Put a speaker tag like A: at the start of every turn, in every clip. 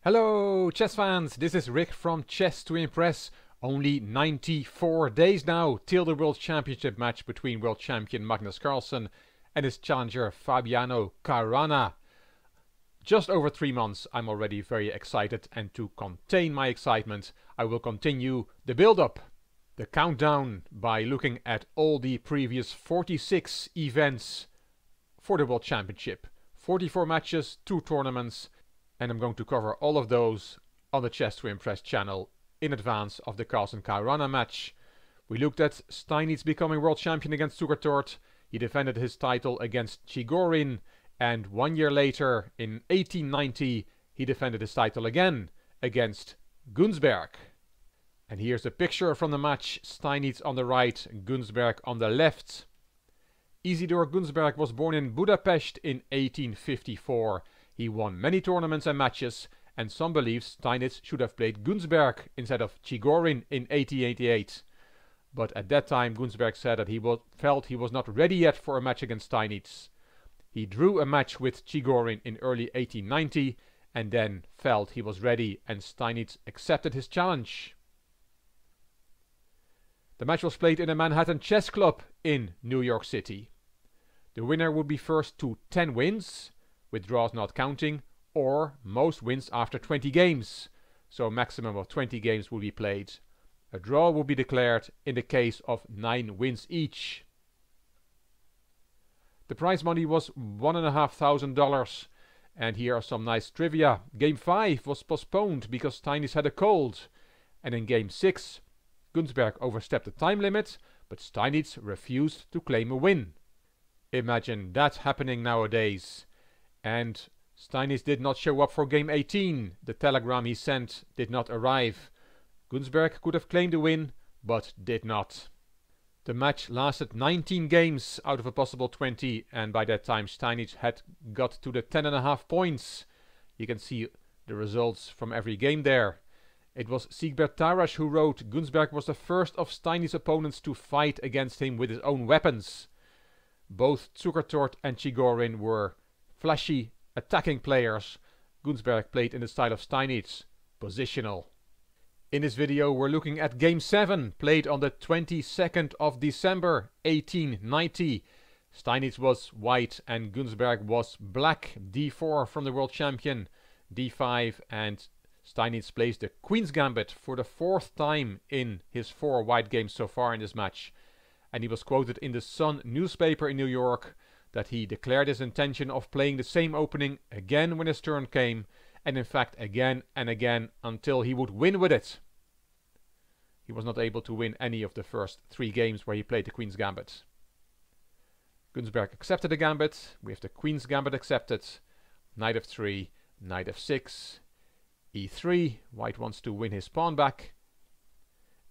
A: Hello chess fans, this is Rick from Chess to Impress. Only 94 days now till the World Championship match between world champion Magnus Carlsen and his challenger Fabiano Caruana. Just over 3 months, I'm already very excited, and to contain my excitement I will continue the build-up, the countdown, by looking at all the previous 46 events for the World Championship. 44 matches, 2 tournaments, and I'm going to cover all of those on the Chess to Impress channel in advance of the Carlsen-Caruana match. We looked at Steinitz becoming world champion against Zukertort. He defended his title against Chigorin, and 1 year later, in 1890, he defended his title again against Gunsberg. And here's a picture from the match: Steinitz on the right, Gunsberg on the left. Isidor Gunsberg was born in Budapest in 1854. He won many tournaments and matches, and some believe Steinitz should have played Gunsberg instead of Chigorin in 1888. But at that time Gunsberg said that he felt he was not ready yet for a match against Steinitz. He drew a match with Chigorin in early 1890 and then felt he was ready, and Steinitz accepted his challenge. The match was played in the Manhattan Chess Club in New York City. The winner would be first to 10 wins, with draws not counting, or most wins after 20 games, so a maximum of 20 games will be played. A draw will be declared in the case of 9 wins each. The prize money was $1,500, and here are some nice trivia. Game 5 was postponed because Steinitz had a cold, and in Game 6 Gunsberg overstepped the time limit, but Steinitz refused to claim a win. Imagine that happening nowadays. And Steinitz did not show up for Game 18. The telegram he sent did not arrive. Gunsberg could have claimed the win, but did not. The match lasted 19 games out of a possible 20, and by that time Steinitz had got to the 10.5 points. You can see the results from every game there. It was Siegbert Tarasch who wrote, "Gunsberg was the first of Steinitz opponents to fight against him with his own weapons." Both Zukertort and Chigorin were flashy, attacking players. Gunsberg played in the style of Steinitz, positional. In this video we're looking at Game 7, played on the 22nd of December 1890. Steinitz was white and Gunsberg was black. D4 from the world champion, D5, and Steinitz plays the Queen's Gambit for the 4th time in his 4 white games so far in this match. And he was quoted in the Sun newspaper in New York that he declared his intention of playing the same opening again when his turn came, and in fact again and again until he would win with it. He was not able to win any of the first 3 games where he played the Queen's Gambit. Gunsberg accepted the Gambit. We have the Queen's Gambit accepted. Knight f3, Knight f6, e3. White wants to win his pawn back.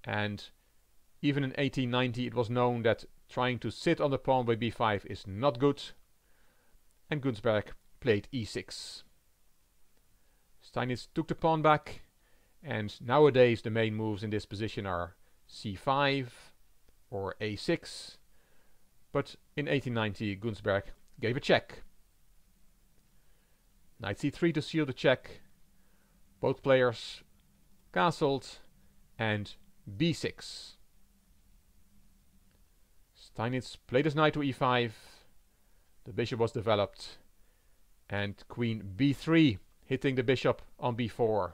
A: And even in 1890 it was known that trying to sit on the pawn by b5 is not good, and Gunsberg played e6. Steinitz took the pawn back, and nowadays the main moves in this position are c5 or a6, but in 1890 Gunsberg gave a check. Knight c3 to seal the check. Both players castled, and b6. Steinitz played his knight to e5, the bishop was developed, and queen b3, hitting the bishop on b4.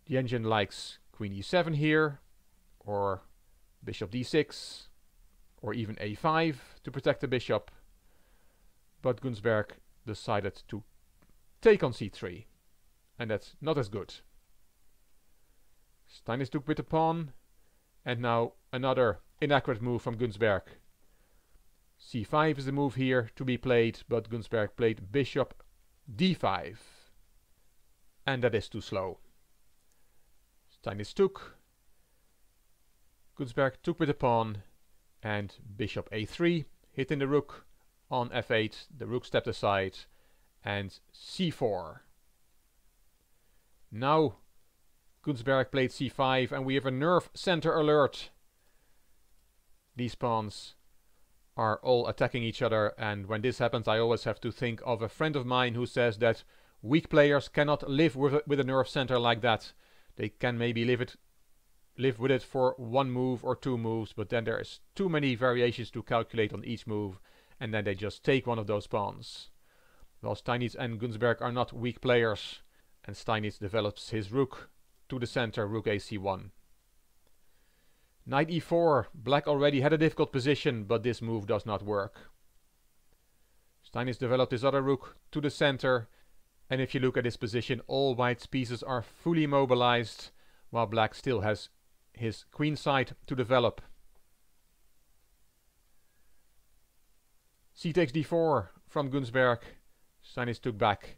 A: The engine likes queen e7 here, or bishop d6, or even a5 to protect the bishop, but Gunsberg decided to take on c3, and that's not as good. Steinitz took with the pawn, and now another inaccurate move from Gunsberg. c5 is the move here to be played, but Gunsberg played bishop d5, and that is too slow. Steinitz took, Gunsberg took with the pawn, and bishop a3, hitting the rook on f8. The rook stepped aside, and c4. Now Gunsberg played c5, and we have a nerve center alert. These pawns are all attacking each other, and when this happens I always have to think of a friend of mine who says that Weak players cannot live with a nerve center like that. They can maybe live with it for one move or two moves, but then there is too many variations to calculate on each move, and then they just take one of those pawns. Well, Steinitz and Gunsberg are not weak players, and Steinitz develops his rook to the center, rook ac1. Knight e4. Black already had a difficult position, but this move does not work. Steinitz developed his other rook to the center, and if you look at this position, all white's pieces are fully mobilized, while black still has his queen side to develop. C takes d4 from Gunsberg. Steinitz took back,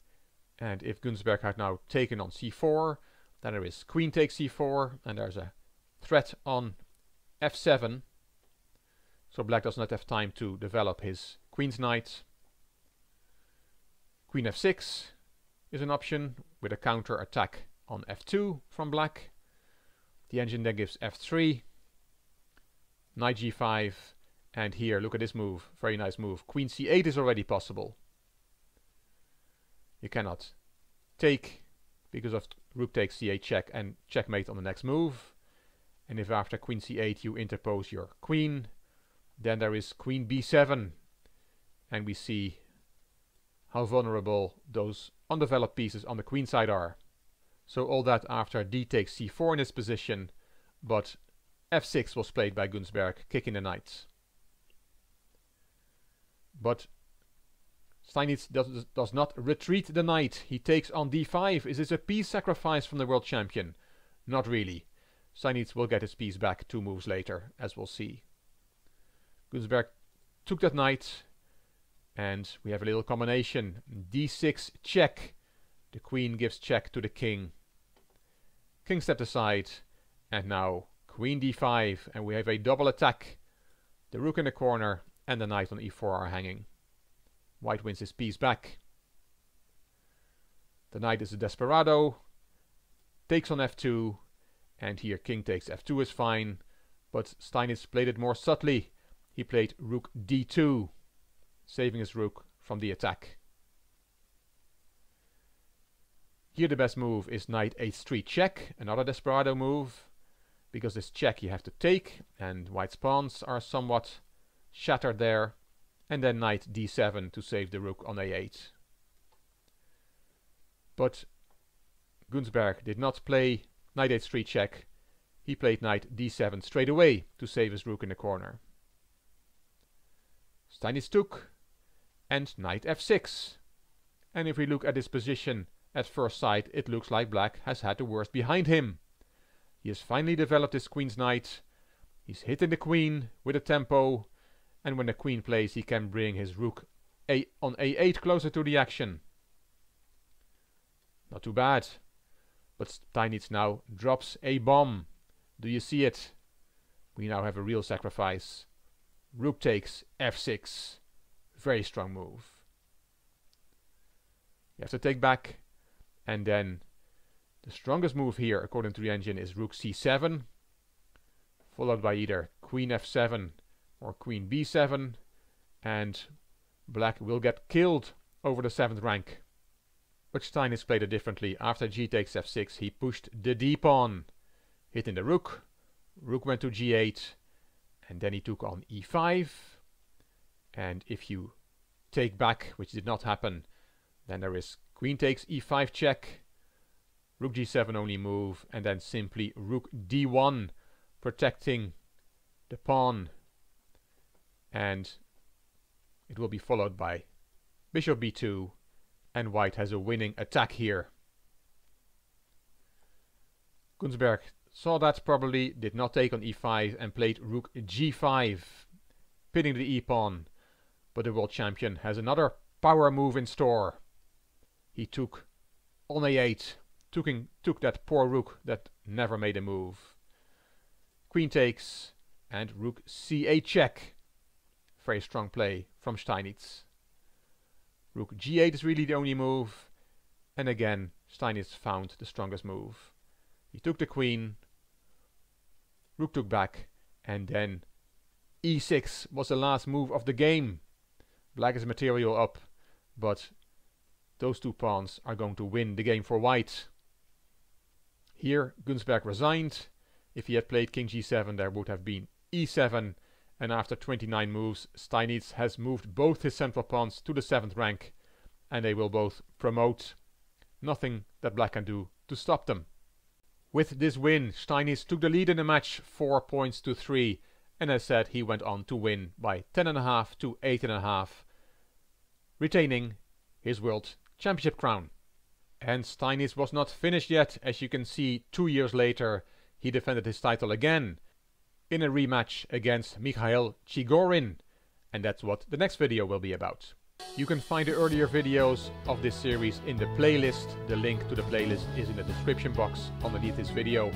A: and if Gunsberg had now taken on c4, then there is queen takes c4, and there's a threat on f7. So black does not have time to develop his queen's knight. Queen f6 is an option with a counter attack on f2 from black. The engine then gives f3, knight g5, and here look at this move, very nice move. Queen c8 is already possible. You cannot take because of rook takes c8 check and checkmate on the next move. And if after queen c8 you interpose your queen, then there is queen b7, and we see how vulnerable those undeveloped pieces on the queen side are. So all that after d takes c4 in this position, but f6 was played by Gunsberg, kicking the knight. But Steinitz does not retreat the knight. He takes on d5. Is this a piece sacrifice from the world champion? Not really. Steinitz will get his piece back 2 moves later, as we'll see. Gunsberg took that knight, and we have a little combination. d6 check. The queen gives check to the king. King stepped aside, and now queen d5, and we have a double attack. The rook in the corner and the knight on e4 are hanging. White wins his piece back. The knight is a desperado, takes on f2, and here king takes f2 is fine, but Steinitz played it more subtly. He played rook d2, saving his rook from the attack. Here the best move is knight h3 check, another desperado move, because this check you have to take, and white's pawns are somewhat shattered there, and then knight d7 to save the rook on a8. But Gunsberg did not play knight h3 check, he played knight d7 straight away to save his rook in the corner. Steinitz took, and knight f6. And if we look at this position at first sight, it looks like black has had the worst behind him. He has finally developed his queen's knight, he's hitting the queen with a tempo, and when the queen plays he can bring his rook on a8 closer to the action. Not too bad. But Steinitz now drops a bomb. Do you see it? We now have a real sacrifice. Rook takes f6. Very strong move. You have to take back, and then the strongest move here according to the engine is rook c7, followed by either queen f7 or queen b7, and black will get killed over the 7th rank. But Steinitz played it differently. After g takes f6 he pushed the d-pawn, hitting the rook. Rook went to g8, and then he took on e5, and if you take back, which did not happen, then there is queen takes e5 check, rook g7 only move, and then simply rook d1, protecting the pawn, and it will be followed by bishop b2, and white has a winning attack here. Gunsberg saw that probably, did not take on e5 and played rook g5, pinning the e-pawn, but the world champion has another power move in store. He took on a8, took that poor rook that never made a move. Queen takes, and rook c8 check. Very strong play from Steinitz. Rook g8 is really the only move, and again Steinitz found the strongest move. He took the queen, rook took back, and then e6 was the last move of the game. Black is material up, but those 2 pawns are going to win the game for white. Here Gunsberg resigned. If he had played king g7 there would have been e7, and after 29 moves Steinitz has moved both his central pawns to the 7th rank, and they will both promote. Nothing that black can do to stop them. With this win, Steinitz took the lead in the match 4 points to 3, and as said, he went on to win by 10.5 to 8.5, retaining his World Championship crown. And Steinitz was not finished yet. As you can see, 2 years later, he defended his title again in a rematch against Mikhail Chigorin, and that's what the next video will be about. You can find the earlier videos of this series in the playlist. The link to the playlist is in the description box underneath this video.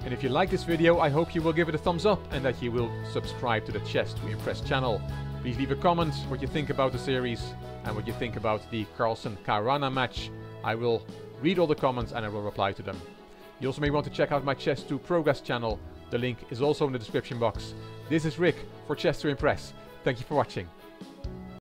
A: And if you like this video, I hope you will give it a thumbs up and that you will subscribe to the Chess to Impress channel. Please leave a comment what you think about the series and what you think about the Carlsen-Caruana match. I will read all the comments and I will reply to them. You also may want to check out my Chess to Progress channel. The link is also in the description box. This is Rick for Chess to Impress. Thank you for watching.